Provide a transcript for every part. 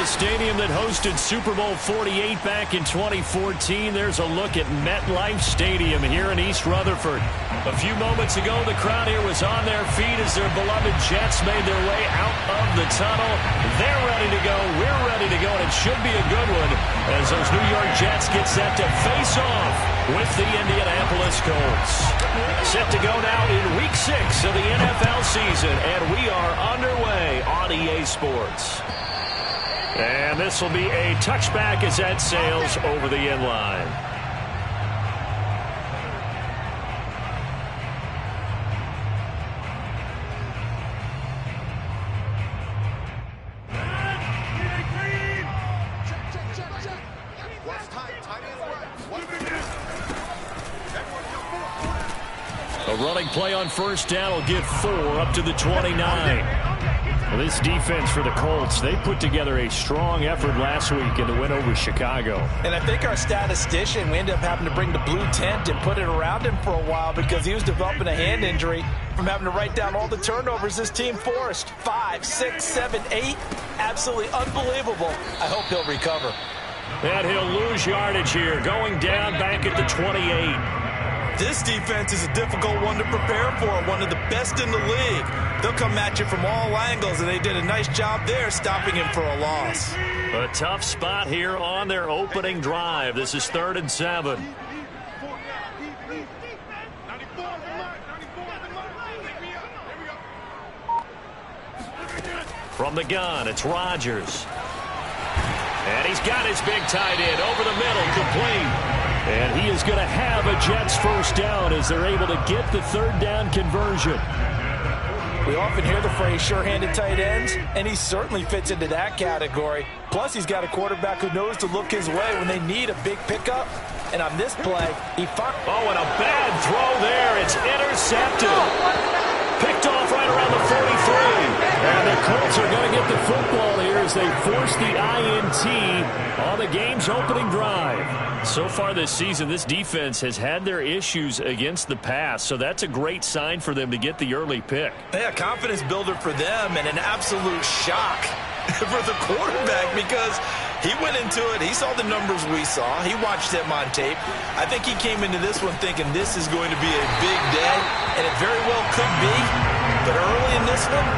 the stadium that hosted Super Bowl 48 back in 2014. There's a look at MetLife Stadium here in East Rutherford. A few moments ago, the crowd here was on their feet as their beloved Jets made their way out of the tunnel. They're ready to go. We're ready to go, and it should be a good one as those New York Jets get set to face off with the Indianapolis Colts. Set to go now in Week 6 of the NFL season, and we are underway on EA Sports. And this will be a touchback as that sails over the end line. A running play on first down will get 4 up to the 29. Well, this defense for the Colts, they put together a strong effort last week in the win over Chicago. And I think our statistician, we ended up having to bring the blue tent and put it around him for a while because he was developing a hand injury from having to write down all the turnovers this team forced. 5, 6, 7, 8. Absolutely unbelievable. I hope he'll recover. And he'll lose yardage here, going down back at the 28. This defense is a difficult one to prepare for, one of the best in the league. They'll come at you from all angles, and they did a nice job there stopping him for a loss. A tough spot here on their opening drive. This is 3rd and 7. From the gun, it's Rodgers. And he's got his big tight end over the middle, complete. And he is going to have a Jets first down as they're able to get the 3rd down conversion. We often hear the phrase sure-handed tight ends, and he certainly fits into that category. Plus, he's got a quarterback who knows to look his way when they need a big pickup. And on this play, he found... Oh, and a bad throw there. It's intercepted. Picked off right around the 43. And the Colts are going to get the football here as they force the INT on the game's opening drive. So far this season, this defense has had their issues against the pass, so that's a great sign for them to get the early pick. Yeah, confidence builder for them and an absolute shock for the quarterback because he went into it. He saw the numbers we saw. He watched them on tape. I think he came into this one thinking this is going to be a big day, and it very well could be. But early in this one,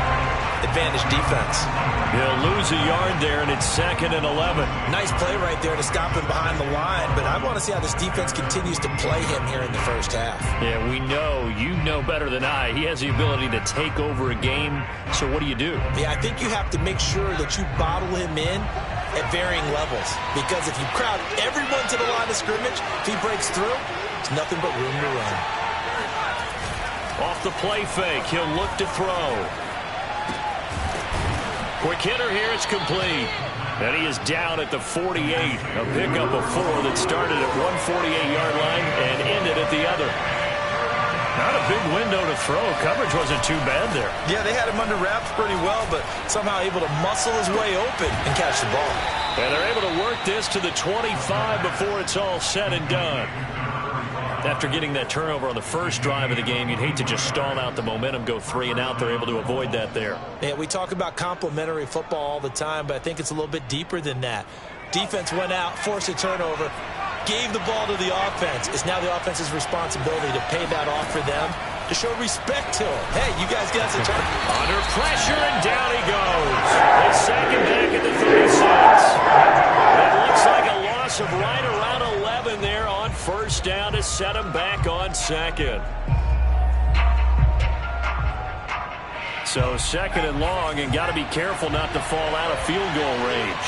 advantage defense. He'll lose a yard there, and it's 2nd and 11. Nice play right there to stop him behind the line, but I want to see how this defense continues to play him here in the first half. Yeah, we know. You know better than I. He has the ability to take over a game, so what do you do? Yeah, I think you have to make sure that you bottle him in at varying levels, because if you crowd everyone to the line of scrimmage, if he breaks through, there's nothing but room to run. Off the play fake, he'll look to throw. Quick hitter here, it's complete. And he is down at the 48. A pickup of 4 that started at one 48-yard line and ended at the other. Not a big window to throw. Coverage wasn't too bad there. Yeah, they had him under wraps pretty well, but somehow able to muscle his way open and catch the ball. And they're able to work this to the 25 before it's all said and done. After getting that turnover on the first drive of the game, you'd hate to just stall out the momentum, go 3 and out. They're able to avoid that there. Yeah, we talk about complementary football all the time, but I think it's a little bit deeper than that. Defense went out, forced a turnover, gave the ball to the offense. It's now the offense's responsibility to pay that off for them, to show respect to him. Hey, you guys got us a turn. Under pressure, and down he goes. His second back at the 36. It looks like a loss of right around 11 there on first down to set him back on 2nd. So 2nd and long, and got to be careful not to fall out of field goal range.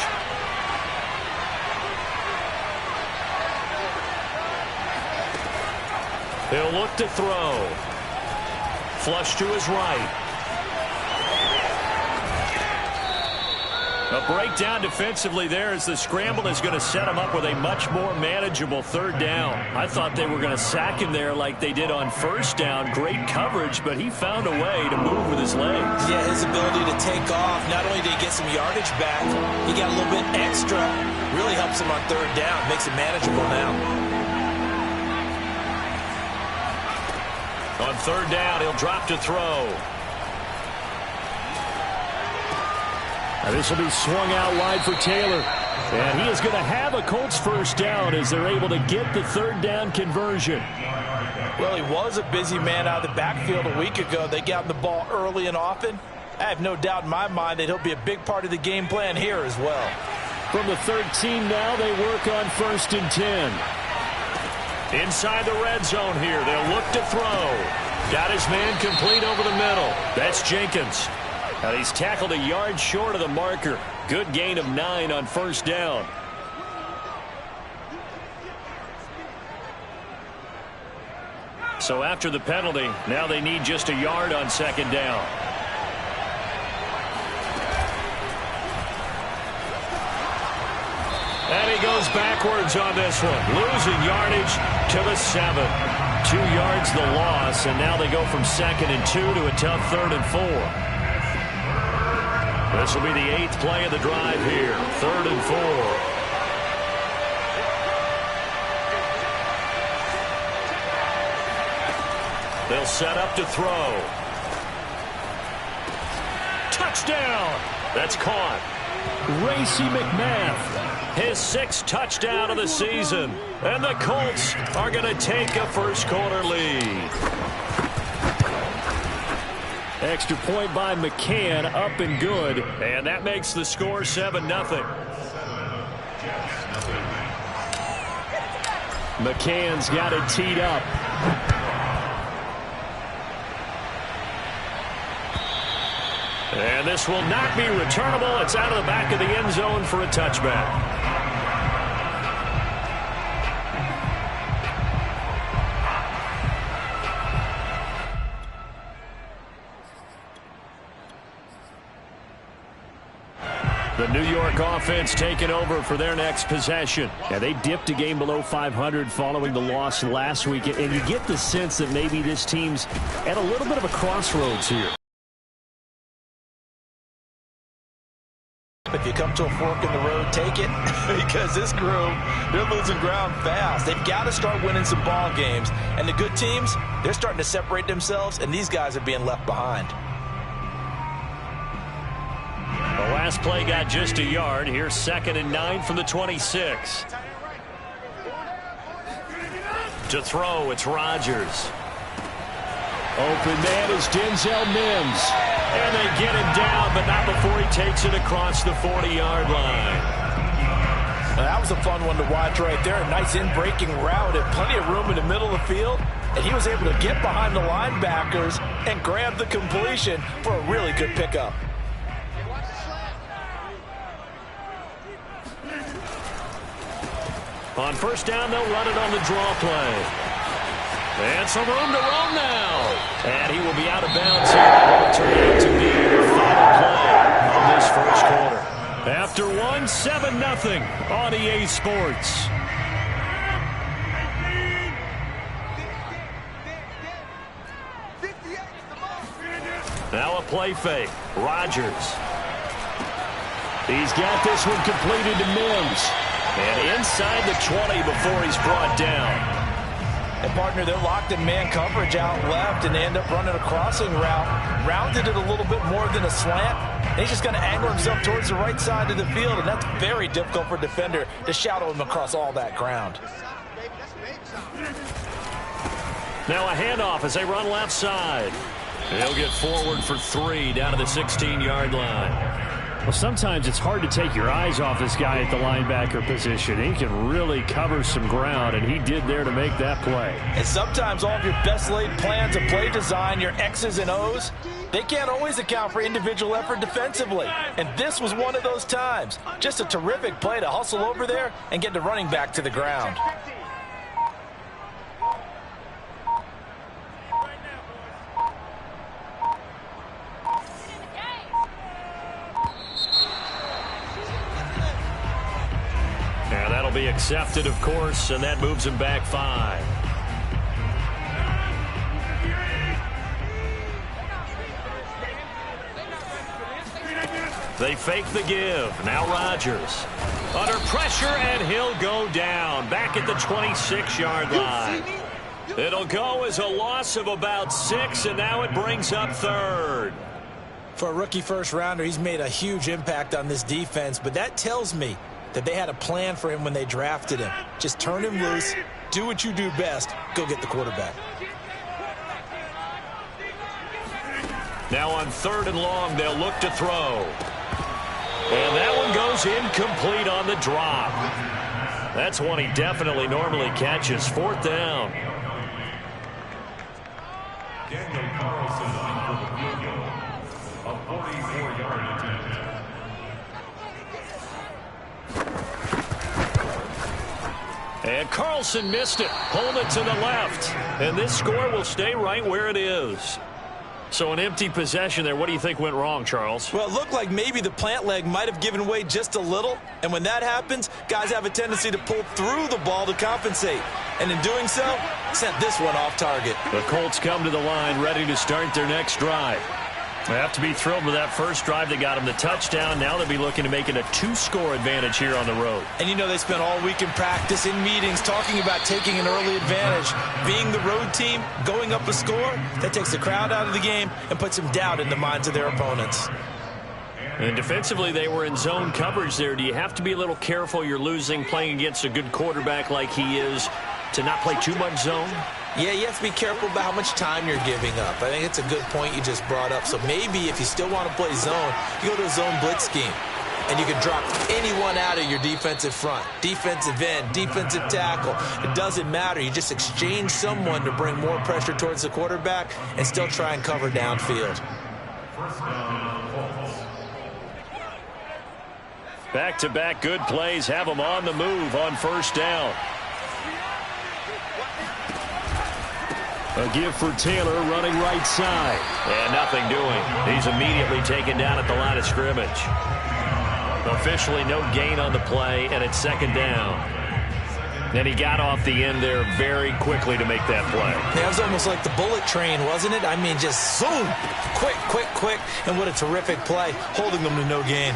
He'll look to throw. Flush to his right. A breakdown defensively there as the scramble is going to set him up with a much more manageable 3rd down. I thought they were going to sack him there like they did on first down. Great coverage, but he found a way to move with his legs. Yeah, his ability to take off. Not only did he get some yardage back, he got a little bit extra. Really helps him on 3rd down. Makes it manageable now. On 3rd down, he'll drop to throw. This will be swung out wide for Taylor. And he is going to have a Colts first down as they're able to get the third down conversion. Well, he was a busy man out of the backfield a week ago. They got him the ball early and often. I have no doubt in my mind that he'll be a big part of the game plan here as well. From the 13 now, they work on 1st and 10. Inside the red zone here. They'll look to throw. Got his man complete over the middle. That's Jenkins. And he's tackled a yard short of the marker. Good gain of 9 on 1st down. So after the penalty, now they need just a yard on 2nd down. And he goes backwards on this one, losing yardage to the 7. 2 yards the loss, and now they go from 2nd and 2 to a tough 3rd and 4. This will be the 8th play of the drive here. 3rd and 4. They'll set up to throw. Touchdown! That's caught. Racey McMath, his 6th touchdown of the season. And the Colts are going to take a first-quarter lead. Extra point by McCann, up and good. And that makes the score 7-0. McCann's got it teed up. And this will not be returnable. It's out of the back of the end zone for a touchback. The New York offense taking over for their next possession. Yeah, they dipped a game below 500 following the loss last week, and you get the sense that maybe this team's at a little bit of a crossroads here. If you come to a fork in the road, take it, because this crew, they're losing ground fast. They've got to start winning some ball games. And the good teams, they're starting to separate themselves, and these guys are being left behind. The last play got just a yard. Here's 2nd and 9 from the 26. To throw, it's Rodgers. Open man is Denzel Mims. And they get him down, but not before he takes it across the 40-yard line. Well, that was a fun one to watch right there. A nice in-breaking route and plenty of room in the middle of the field. And he was able to get behind the linebackers and grab the completion for a really good pickup. On 1st down, they'll run it on the draw play. And some room to roam now. And he will be out of bounds here. That will turn out to be the final play of this first quarter. After 7-0 on EA Sports. Now a play fake. Rodgers. He's got this one completed to Mims. And inside the 20 before he's brought down. And, partner, they're locked in man coverage out left, and they end up running a crossing route. Rounded it a little bit more than a slant. And he's just going to angle himself towards the right side of the field, and that's very difficult for a defender to shadow him across all that ground. Now a handoff as they run left side. He'll get forward for 3 down to the 16-yard line. Well, sometimes it's hard to take your eyes off this guy at the linebacker position. He can really cover some ground, and he did there to make that play. And sometimes all of your best laid plans of play design, your X's and O's, they can't always account for individual effort defensively. And this was one of those times. Just a terrific play to hustle over there and get the running back to the ground. And that'll be accepted, of course, and that moves him back 5. They fake the give. Now Rodgers. Under pressure, and he'll go down. Back at the 26-yard line. It'll go as a loss of about 6, and now it brings up 3rd. For a rookie first-rounder, he's made a huge impact on this defense, but that tells me that they had a plan for him when they drafted him. Just turn him loose, do what you do best, go get the quarterback. Now on 3rd and long, they'll look to throw. And that one goes incomplete on the drop. That's one he definitely normally catches. 4th down. Daniel Carlson for the field goal. A 44-yard attempt. And Carlson missed it. Pulled it to the left. And this score will stay right where it is. So an empty possession there. What do you think went wrong, Charles? Well, it looked like maybe the plant leg might have given way just a little. And when that happens, guys have a tendency to pull through the ball to compensate. And in doing so, sent this one off target. The Colts come to the line ready to start their next drive. They have to be thrilled with that first drive that got them the touchdown. Now they'll be looking to make it a 2-score advantage here on the road. And you know they spent all week in practice, in meetings, talking about taking an early advantage. Being the road team, going up a score, that takes the crowd out of the game and puts some doubt in the minds of their opponents. And defensively, they were in zone coverage there. Do you have to be a little careful you're losing playing against a good quarterback like he is to not play too much zone? Yeah, you have to be careful about how much time you're giving up. I think it's a good point you just brought up. So maybe if you still want to play zone, you go to a zone blitz scheme. And you can drop anyone out of your defensive front. Defensive end, defensive tackle. It doesn't matter. You just exchange someone to bring more pressure towards the quarterback and still try and cover downfield. Back-to-back good plays have them on the move on 1st down. A give for Taylor running right side. And nothing doing. He's immediately taken down at the line of scrimmage. Officially no gain on the play, and it's 2nd down. And he got off the end there very quickly to make that play. That was almost like the bullet train, wasn't it? I mean, just zoom. Quick, quick, quick. And what a terrific play, holding them to no gain.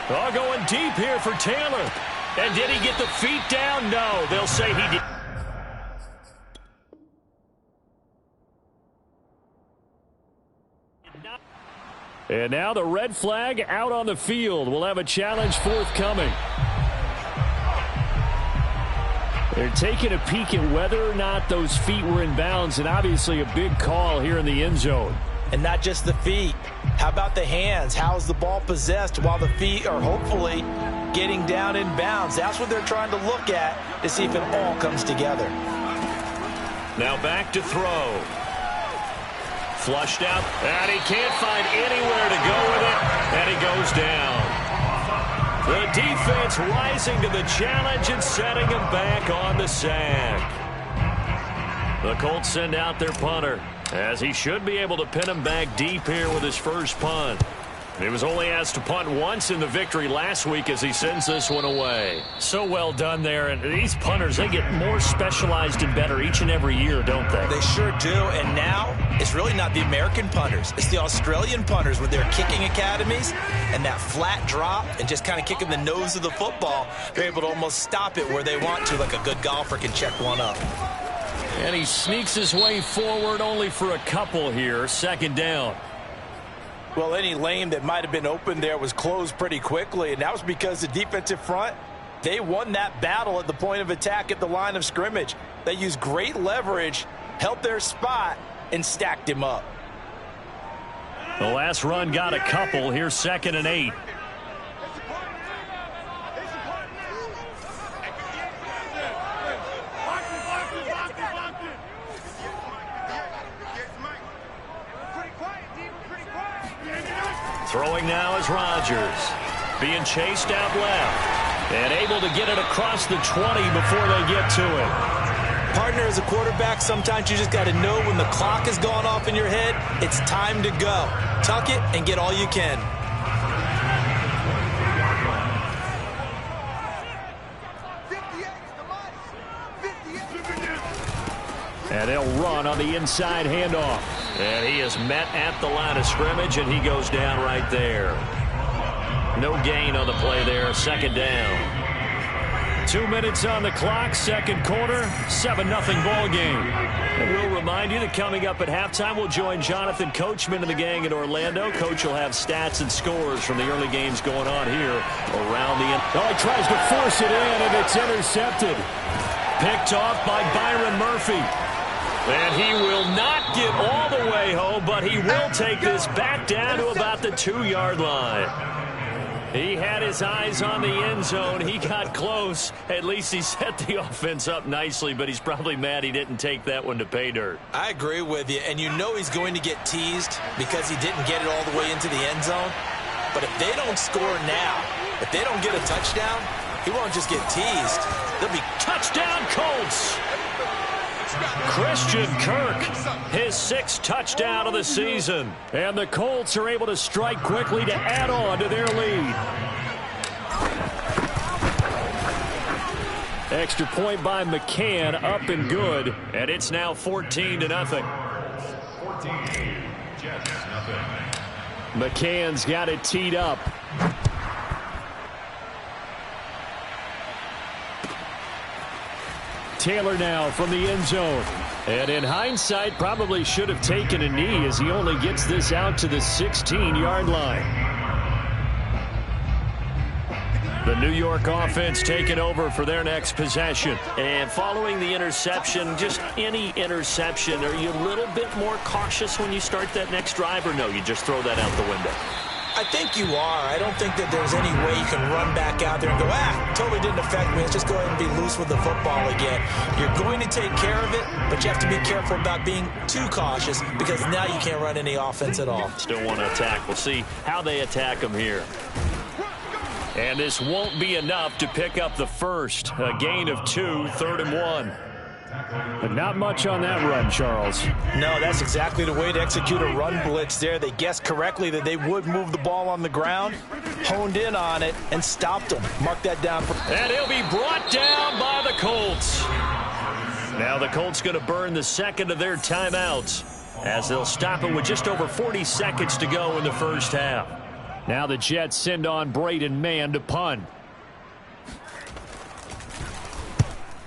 Oh, going deep here for Taylor. And did he get the feet down? No, they'll say he did. And now the red flag out on the field. We'll have a challenge forthcoming. They're taking a peek at whether or not those feet were in bounds, and obviously a big call here in the end zone. And not just the feet. How about the hands? How's the ball possessed while the feet are hopefully getting down in bounds? That's what they're trying to look at to see if it all comes together. Now back to throw. Flushed out, and he can't find anywhere to go with it, and he goes down. The defense rising to the challenge and setting him back on the sack. The Colts send out their punter, as he should be able to pin him back deep here with his first punt. He was only asked to punt once in the victory last week as he sends this one away. So well done there. And these punters, they get more specialized and better each and every year, don't they? They sure do. And now it's really not the American punters. It's the Australian punters with their kicking academies and that flat drop and just kind of kicking the nose of the football. They're able to almost stop it where they want to, like a good golfer can check one up. And he sneaks his way forward only for a couple here. 2nd down. Well, any lane that might have been open there was closed pretty quickly, and that was because the defensive front, they won that battle at the point of attack at the line of scrimmage. They used great leverage, held their spot, and stacked him up. The last run got a couple. Here's 2nd and 8. Throwing now is Rodgers. Being chased out left. And able to get it across the 20 before they get to it. Partner, as a quarterback, sometimes you just got to know when the clock has gone off in your head, it's time to go. Tuck it and get all you can. And they'll run on the inside handoff. And he is met at the line of scrimmage, and he goes down right there. No gain on the play there, 2nd down. 2 minutes on the clock, second quarter, 7-0 ball game. And we'll remind you that coming up at halftime, we'll join Jonathan Coachman and the gang in Orlando. Coach will have stats and scores from the early games going on here around the end. Oh, he tries to force it in, and it's intercepted. Picked off by Byron Murphy. And he will not get all the way home, but he will take this back down to about the 2-yard line. He had his eyes on the end zone. He got close. At least he set the offense up nicely, but he's probably mad he didn't take that one to pay dirt. I agree with you, and you know he's going to get teased because he didn't get it all the way into the end zone. But if they don't score now, if they don't get a touchdown, he won't just get teased. They'll be touchdown Colts. Christian Kirk, his 6th touchdown of the season. And the Colts are able to strike quickly to add on to their lead. Extra point by McCann, up and good. And it's now 14-0. 14, Jets, nothing. McCann's got it teed up. Taylor now from the end zone. And in hindsight, probably should have taken a knee as he only gets this out to the 16-yard line. The New York offense taking over for their next possession. And following the interception, just any interception, are you a little bit more cautious when you start that next drive, or no, you just throw that out the window? I think you are. I don't think that there's any way you can run back out there and go, totally didn't affect me. Let's just go ahead and be loose with the football again. You're going to take care of it, but you have to be careful about being too cautious because now you can't run any offense at all. Still want to attack. We'll see how they attack them here. And this won't be enough to pick up the first. A gain of 2, 3rd and 1. But not much on that run, Charles. No, that's exactly the way to execute a run blitz there. They guessed correctly that they would move the ball on the ground, honed in on it, and stopped them. Mark that down. And he'll be brought down by the Colts. Now the Colts going to burn the second of their timeouts as they'll stop it with just over 40 seconds to go in the first half. Now the Jets send on Braden Mann to punt.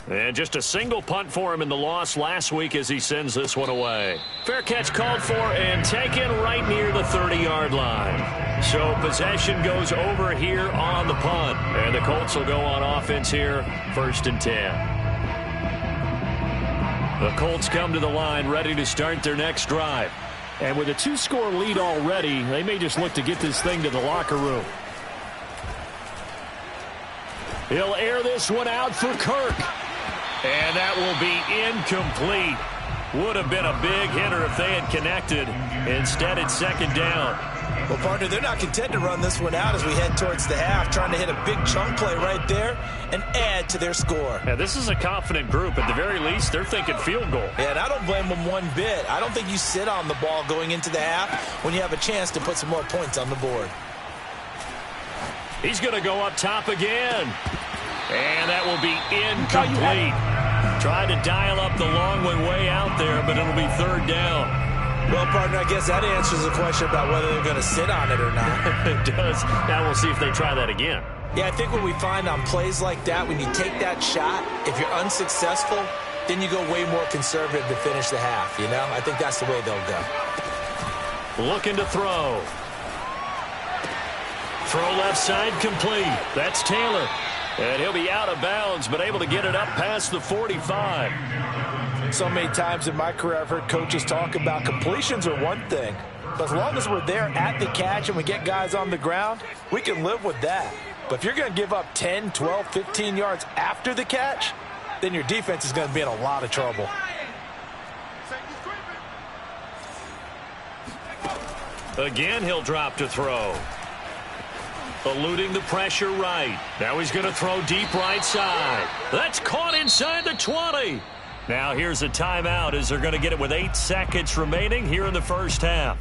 And just a single punt for him in the loss last week as he sends this one away. Fair catch called for and taken right near the 30-yard line. So possession goes over here on the punt. And the Colts will go on offense here, 1st and 10. The Colts come to the line ready to start their next drive. And with a 2-score lead already, they may just look to get this thing to the locker room. He'll air this one out for Kirk. And that will be incomplete. Would have been a big hitter if they had connected. Instead, it's 2nd down. Well, partner, they're not content to run this one out as we head towards the half, trying to hit a big chunk play right there and add to their score. Yeah, this is a confident group. At the very least, they're thinking field goal. Yeah, and I don't blame them one bit. I don't think you sit on the ball going into the half when you have a chance to put some more points on the board. He's going to go up top again. And that will be incomplete. Tried to dial up the long one way out there, but it'll be 3rd down. Well, partner, I guess that answers the question about whether they're going to sit on it or not. It does. Now we'll see if they try that again. Yeah, I think what we find on plays like that, when you take that shot, if you're unsuccessful, then you go way more conservative to finish the half, you know? I think that's the way they'll go. Looking to throw. Throw left side complete. That's Taylor. And he'll be out of bounds, but able to get it up past the 45. So many times in my career I've heard coaches talk about completions are one thing. But as long as we're there at the catch and we get guys on the ground, we can live with that. But if you're going to give up 10, 12, 15 yards after the catch, then your defense is going to be in a lot of trouble. Again, he'll drop to throw. Eluding the pressure right. Now he's going to throw deep right side. That's caught inside the 20. Now here's a timeout as they're going to get it with 8 seconds remaining here in the first half.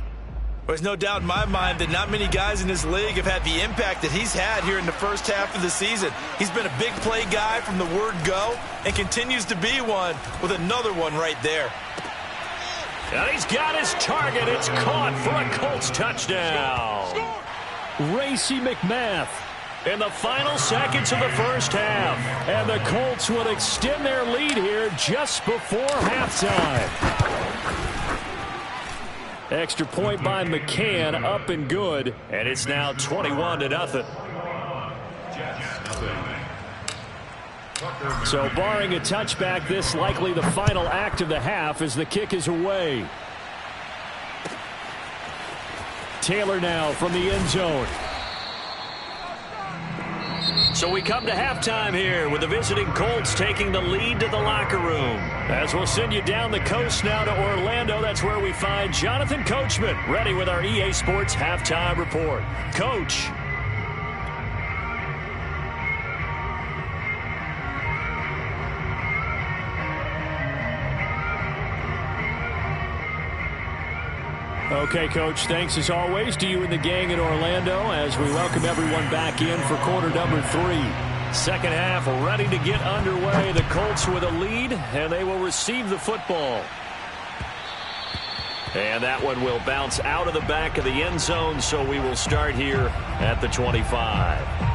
There's no doubt in my mind that not many guys in this league have had the impact that he's had here in the first half of the season. He's been a big play guy from the word go and continues to be one with another one right there. And he's got his target. It's caught for a Colts touchdown. Racey McMath in the final seconds of the first half. And the Colts will extend their lead here just before halftime. Extra point by McCann, up and good. And it's now 21-0. So barring a touchback, this likely the final act of the half as the kick is away. Taylor now from the end zone. So we come to halftime here with the visiting Colts taking the lead to the locker room. As we'll send you down the coast now to Orlando, that's where we find Jonathan Coachman ready with our EA Sports halftime report. Coach. Okay, Coach, thanks as always to you and the gang in Orlando as we welcome everyone back in for quarter number 3. Second half ready to get underway. The Colts with a lead, and they will receive the football. And that one will bounce out of the back of the end zone, so we will start here at the 25.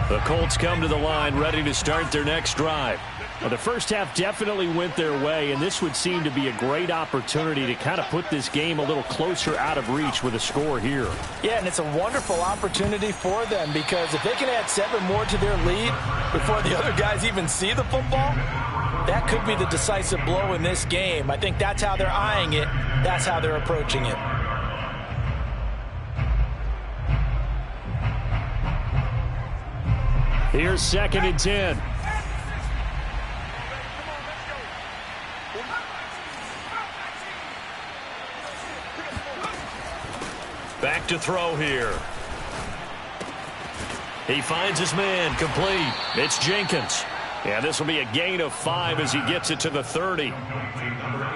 The Colts come to the line ready to start their next drive. Well, the first half definitely went their way, and this would seem to be a great opportunity to kind of put this game a little closer out of reach with a score here. Yeah, and it's a wonderful opportunity for them because if they can add 7 more to their lead before the other guys even see the football, that could be the decisive blow in this game. I think that's how they're eyeing it. That's how they're approaching it. Here's 2nd and 10. Back to throw here. He finds his man, complete. It's Jenkins. Yeah, this will be a gain of 5 as he gets it to the 30.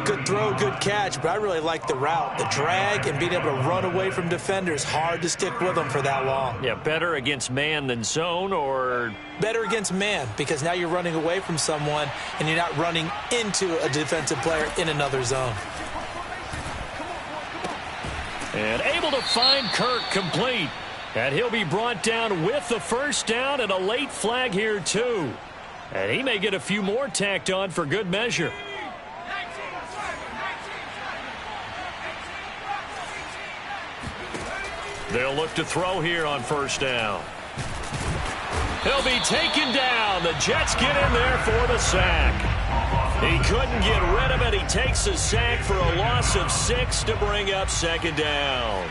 Good throw, good catch, but I really like the route. The drag and being able to run away from defenders. Hard to stick with them for that long. Yeah, better against man than zone, or? Better against man, because now you're running away from someone and you're not running into a defensive player in another zone. And able to find Kirk, complete. And he'll be brought down with the first down and a late flag here too. And he may get a few more tacked on for good measure. They'll look to throw here on first down. He'll be taken down. The Jets get in there for the sack. He couldn't get rid of it. He takes the sack for a loss of 6 to bring up 2nd down.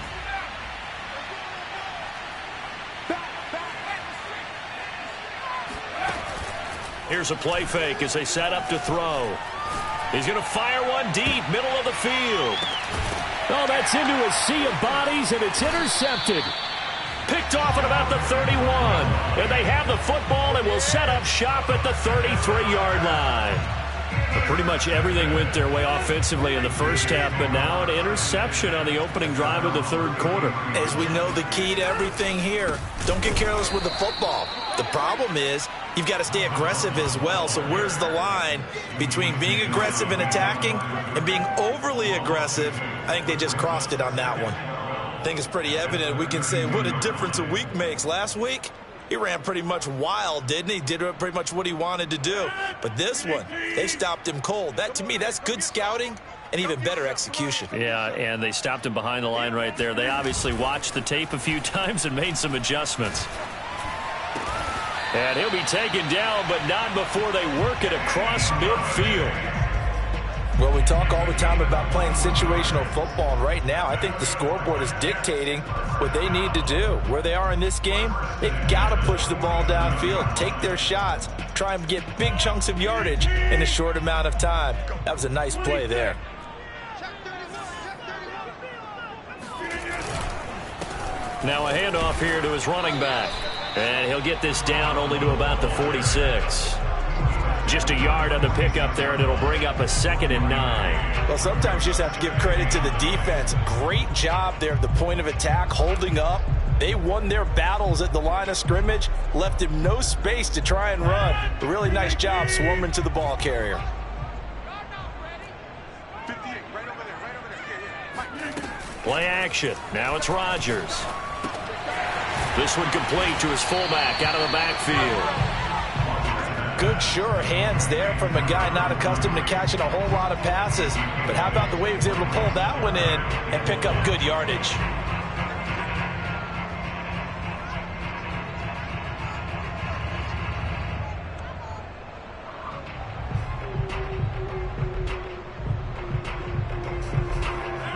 Here's a play fake as they set up to throw. He's going to fire one deep, middle of the field. Oh, that's into a sea of bodies, and it's intercepted. Picked off at about the 31. And they have the football and will set up shop at the 33-yard line. But pretty much everything went their way offensively in the first half, but now an interception on the opening drive of the third quarter. As we know, the key to everything here, don't get careless with the football. The problem is you've got to stay aggressive as well. So where's the line between being aggressive and attacking and being overly aggressive? I think they just crossed it on that one. I think it's pretty evident. We can say what a difference a week makes. Last week, he ran pretty much wild, didn't he? Did pretty much what he wanted to do. But this one, they stopped him cold. That, to me, that's good scouting and even better execution. Yeah, and they stopped him behind the line right there. They obviously watched the tape a few times and made some adjustments. And he'll be taken down, but not before they work it across midfield. Well, we talk all the time about playing situational football, and right now I think the scoreboard is dictating what they need to do. Where they are in this game, they've got to push the ball downfield, take their shots, try and get big chunks of yardage in a short amount of time. That was a nice play there. Now a handoff here to his running back. And he'll get this down only to about the 46. Just a yard on the pickup there, and it'll bring up a 2nd and 9. Well, sometimes you just have to give credit to the defense. Great job there at the point of attack, holding up. They won their battles at the line of scrimmage, left him no space to try and run. A really nice job swarming to the ball carrier. Play action. Now it's Rodgers. This one complete to his fullback out of the backfield. Good, sure hands there from a guy not accustomed to catching a whole lot of passes. But how about the way he was able to pull that one in and pick up good yardage?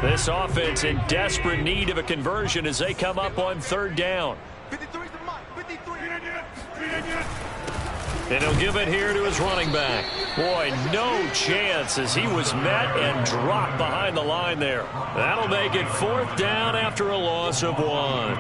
This offense in desperate need of a conversion as they come up on third down. And he'll give it here to his running back. Boy, no chance as he was met and dropped behind the line there. That'll make it fourth down after a loss of 1.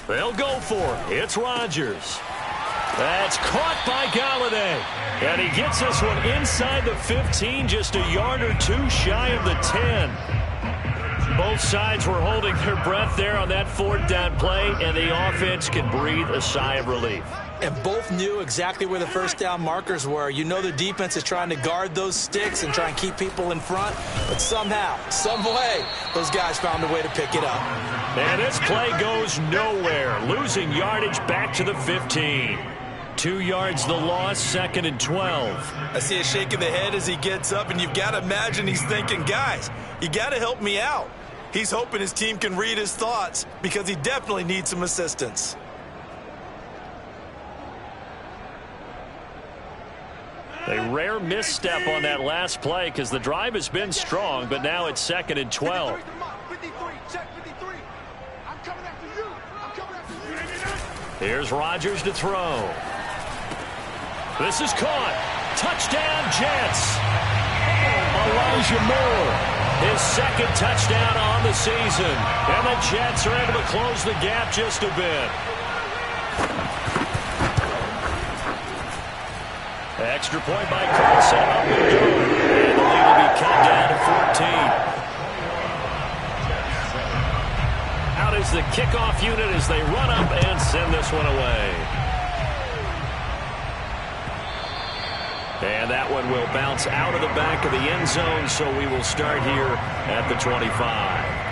They'll go for it. It's Rodgers. That's caught by Galladay. And he gets this one inside the 15, just a yard or two shy of the 10. Both sides were holding their breath there on that fourth down play, and the offense can breathe a sigh of relief. And both knew exactly where the first down markers were. You know the defense is trying to guard those sticks and try and keep people in front. But somehow, some way, those guys found a way to pick it up. And this play goes nowhere. Losing yardage back to the 15. 2 yards the loss, 2nd and 12. I see a shake of the head as he gets up, and you've got to imagine he's thinking, guys, you got to help me out. He's hoping his team can read his thoughts because he definitely needs some assistance. A rare misstep on that last play because the drive has been strong, but now it's 2nd and 12. Here's Rodgers to throw. This is caught. Touchdown, Jets. Elijah Moore, his 2nd touchdown on the season. And the Jets are able to close the gap just a bit. Extra point by Carlson. Up we go. And the lead will be cut down to 14. Out is the kickoff unit as they run up and send this one away. And that one will bounce out of the back of the end zone, so we will start here at the 25.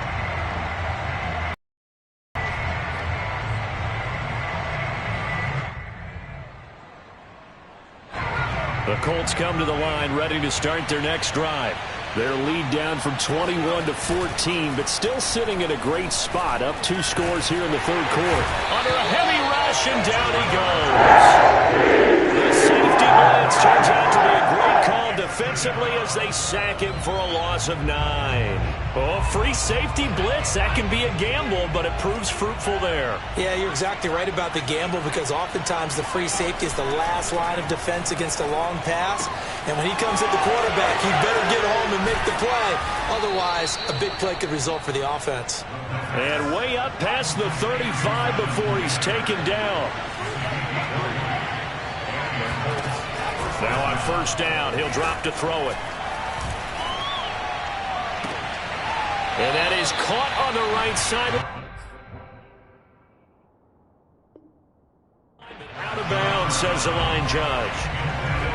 The Colts come to the line ready to start their next drive. Their lead down from 21 to 14, but still sitting in a great spot. Up 2 scores here in the third quarter. Under a heavy rush, and down he goes. The safety blitz turns out to be a great call defensively as they sack him for a loss of 9. Oh, free safety blitz, that can be a gamble, but it proves fruitful there. Yeah, you're exactly right about the gamble because oftentimes the free safety is the last line of defense against a long pass. And when he comes at the quarterback, he better get home and make the play. Otherwise, a big play could result for the offense. And way up past the 35 before he's taken down. Now on first down, he'll drop to throw it. And that is caught on the right side. Out of bounds, says the line judge.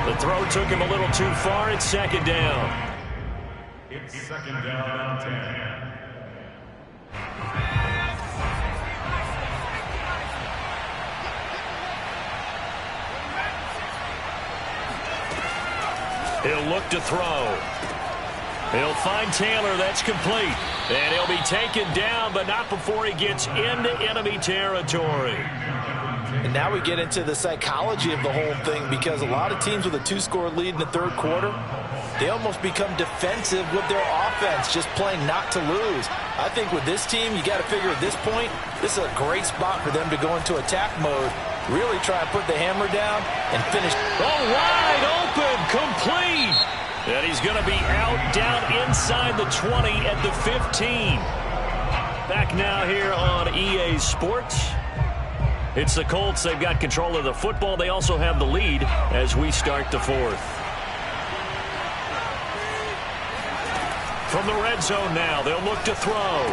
The throw took him a little too far. It's 2nd down. It's 2nd down and 10. He'll look to throw. He'll find Taylor. That's complete. And he'll be taken down, but not before he gets into enemy territory. And now we get into the psychology of the whole thing because a lot of teams with a 2-score lead in the third quarter, they almost become defensive with their offense, just playing not to lose. I think with this team, you got to figure at this point, this is a great spot for them to go into attack mode, really try and put the hammer down and finish. Oh, wide open, complete. And he's going to be out down inside the 20 at the 15. Back now here on EA Sports. It's the Colts. They've got control of the football. They also have the lead as we start the fourth. From the red zone now, they'll look to throw.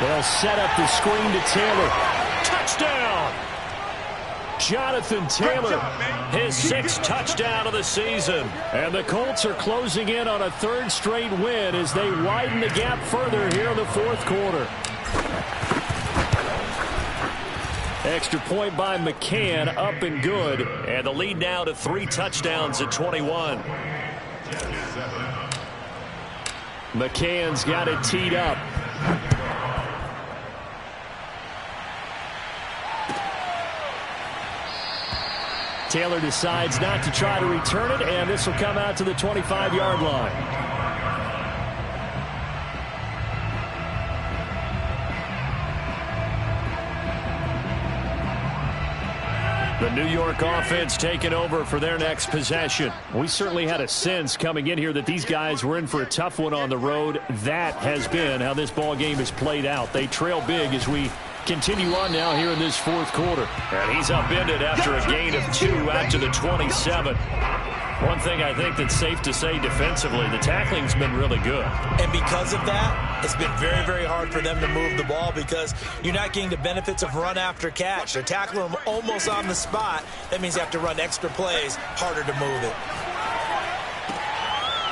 They'll set up the screen to Taylor. Touchdown! Jonathan Taylor, his 6th touchdown of the season. And the Colts are closing in on a 3rd straight win as they widen the gap further here in the 4th quarter. Extra point by McCann, up and good. And the lead now to 3 touchdowns at 21. McCann's got it teed up. Taylor decides not to try to return it, and this will come out to the 25-yard line. The New York offense taking over for their next possession. We certainly had a sense coming in here that these guys were in for a tough one on the road. That has been how this ball game has played out. They trail big as we continue on now here in this 4th quarter. And he's upended after a gain of 2 out to the 27. One thing I think that's safe to say defensively, the tackling's been really good. And because of that, it's been very, very hard for them to move the ball because you're not getting the benefits of run after catch. They're tackling them almost on the spot. That means you have to run extra plays, harder to move it.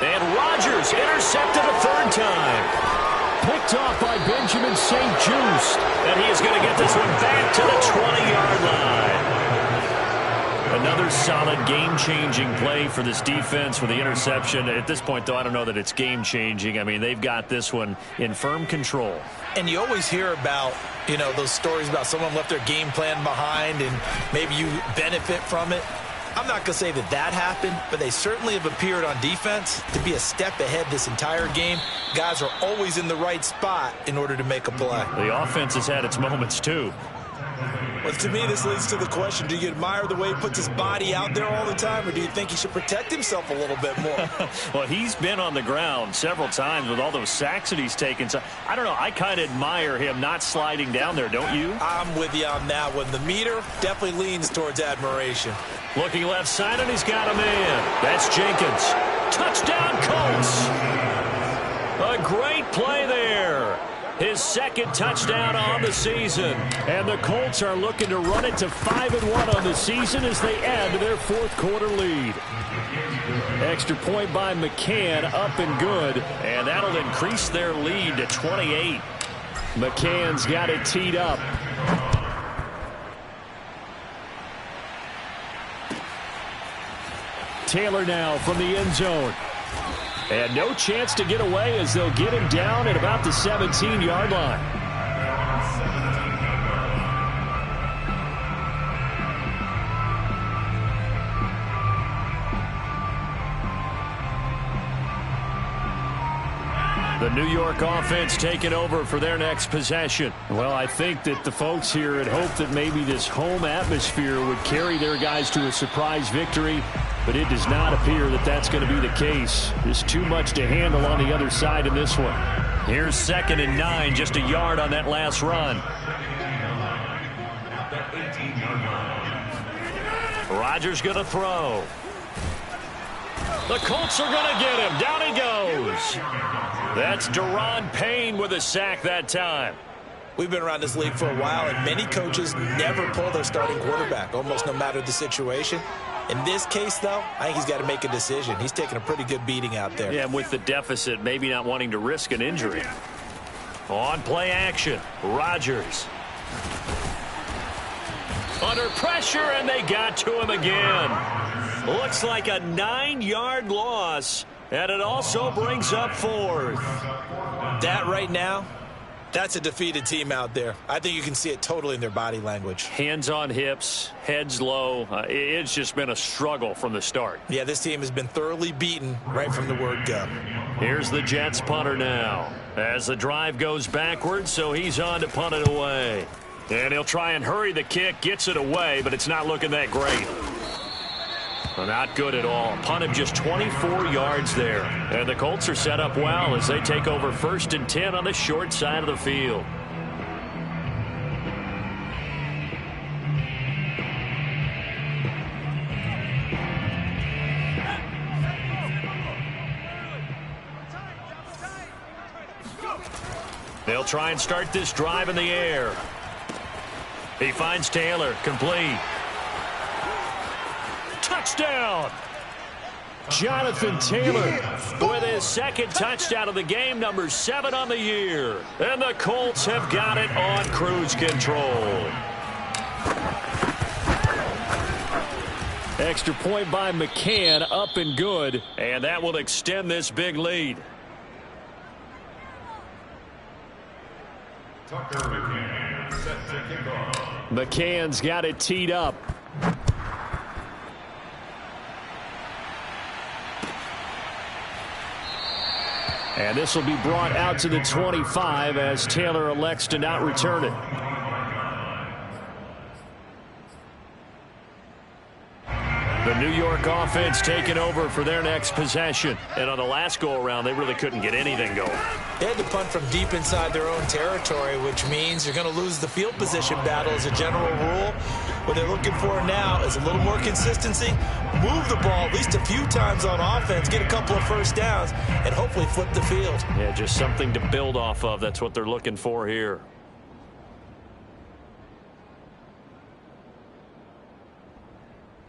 And Rodgers intercepted a 3rd time. Picked off by Benjamin St-Juste. And he is going to get this one back to the 20-yard line. Another solid game-changing play for this defense with the interception. At this point, though, I don't know that it's game-changing. I mean, they've got this one in firm control. And you always hear about, you know, those stories about someone left their game plan behind and maybe you benefit from it. I'm not going to say that that happened, but they certainly have appeared on defense to be a step ahead this entire game. Guys are always in the right spot in order to make a play. The offense has had its moments, too. Well, to me, this leads to the question, do you admire the way he puts his body out there all the time, or do you think he should protect himself a little bit more? Well, he's been on the ground several times with all those sacks that he's taken. So, I don't know. I kind of admire him not sliding down there, don't you? I'm with you on that one. The meter definitely leans towards admiration. Looking left side, and he's got a man. That's Jenkins. Touchdown, Colts. A great play there. His 2nd touchdown on the season. And the Colts are looking to run it to 5-1 on the season as they add to their 4th quarter lead. Extra point by McCann, up and good. And that'll increase their lead to 28. McCann's got it teed up. Taylor now from the end zone. And no chance to get away as they'll get him down at about the 17-yard line. The New York offense taking over for their next possession. Well, I think that the folks here had hoped that maybe this home atmosphere would carry their guys to a surprise victory, but it does not appear that that's going to be the case. There's too much to handle on the other side in this one. Here's 2nd and 9, just a yard on that last run. Rodgers going to throw. The Colts are going to get him. Down he goes. That's Daron Payne with a sack that time. We've been around this league for a while, and many coaches never pull their starting quarterback, almost no matter the situation. In this case, though, I think he's got to make a decision. He's taking a pretty good beating out there. Yeah, and with the deficit, maybe not wanting to risk an injury. On play action, Rodgers. Under pressure, and they got to him again. Looks like a 9-yard loss, and it also brings up 4th. That right now, that's a defeated team out there. I think you can see it totally in their body language. Hands on hips, heads low. It's just been a struggle from the start. Yeah, this team has been thoroughly beaten right from the word go. Here's the Jets punter now. As the drive goes backwards, so he's on to punt it away. And he'll try and hurry the kick, gets it away, but it's not looking that great. Well, not good at all. Punt of just 24 yards there. And the Colts are set up well as they take over 1st and 10 on the short side of the field. They'll try and start this drive in the air. He finds Taylor, complete. Touchdown! Jonathan Taylor with his second touchdown of the game, number 7 on the year. And the Colts have got it on cruise control. Extra point by McCann, up and good. And that will extend this big lead. Tucker McCann set to kick off. McCann's got it teed up. And this will be brought out to the 25 as Taylor elects to not return it. The New York offense taking over for their next possession. And on the last go-around, they really couldn't get anything going. They had to punt from deep inside their own territory, which means you're going to lose the field position battle as a general rule. What they're looking for now is a little more consistency, move the ball at least a few times on offense, get a couple of first downs, and hopefully flip the field. Yeah, just something to build off of. That's what they're looking for here.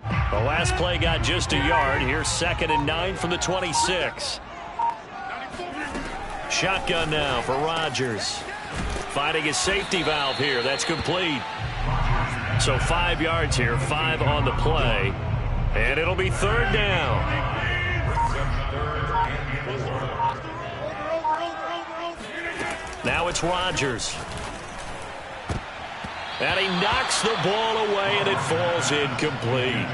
The last play got just a yard. Here's 2nd and 9 from the 26. Shotgun now for Rodgers. Finding his safety valve here. That's complete. So 5 yards here, 5 on the play. And it'll be 3rd down. Now it's Rodgers. And he knocks the ball away, and it falls incomplete.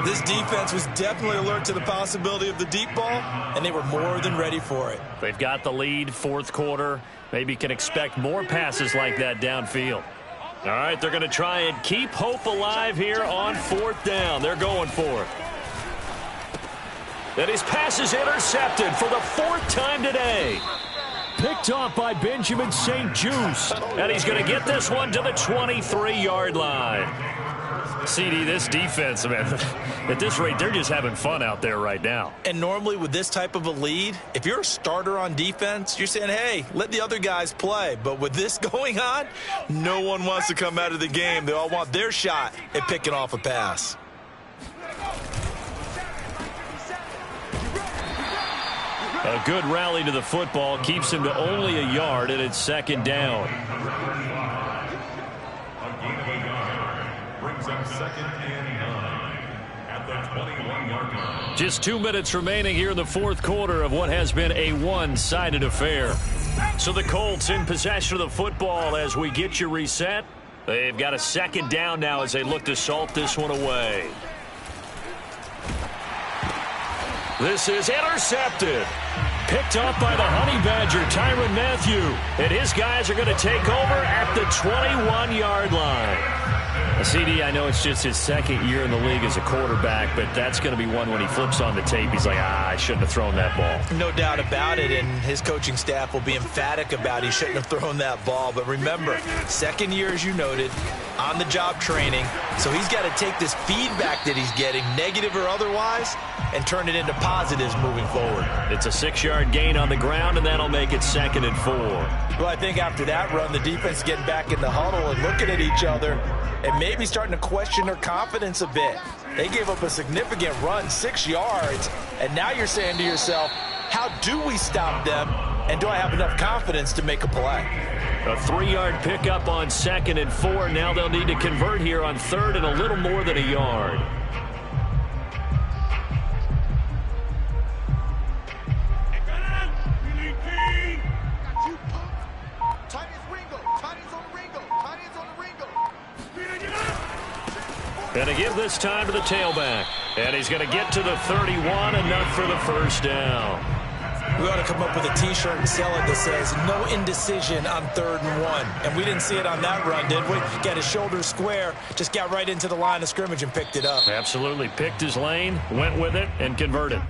This defense was definitely alert to the possibility of the deep ball, and they were more than ready for it. They've got the lead, 4th quarter. Maybe can expect more passes like that downfield. All right, they're going to try and keep hope alive here on 4th down. They're going for it. And his pass is intercepted for the 4th time today. Picked off by Benjamin St-Juste. And he's going to get this one to the 23-yard line. CD, this defense, man, at this rate, they're just having fun out there right now. And normally with this type of a lead, if you're a starter on defense, you're saying, hey, let the other guys play. But with this going on, no one wants to come out of the game. They all want their shot at picking off a pass. A good rally to the football keeps him to only a yard, and it's 2nd down. A gain of a yard brings up 2nd and 9 at the 21-yard line. Just 2 minutes remaining here in the 4th quarter of what has been a one-sided affair. So the Colts in possession of the football as we get you reset. They've got a 2nd down now as they look to salt this one away. This is intercepted. Picked up by the Honey Badger, Tyrann Mathieu. And his guys are going to take over at the 21-yard line. CD, I know it's just his 2nd year in the league as a quarterback, but that's going to be one when he flips on the tape. He's like, I shouldn't have thrown that ball. No doubt about it, and his coaching staff will be emphatic about he shouldn't have thrown that ball. But remember, 2nd year, as you noted, on-the-job training. So he's got to take this feedback that he's getting, negative or otherwise, and turn it into positives moving forward. It's a 6-yard gain on the ground, and that'll make it 2nd and 4. Well, I think after that run, the defense is getting back in the huddle and looking at each other and maybe starting to question their confidence a bit. They gave up a significant run, 6 yards, and now you're saying to yourself, how do we stop them, and do I have enough confidence to make a play? A 3-yard pickup on 2nd and 4. Now they'll need to convert here on 3rd and a little more than a yard. Going to give this time to the tailback. And he's going to get to the 31, enough for the 1st down. We ought to come up with a T-shirt and sell it that says, no indecision on 3rd and 1. And we didn't see it on that run, did we? Got his shoulders square, just got right into the line of scrimmage and picked it up. Absolutely. Picked his lane, went with it, and converted.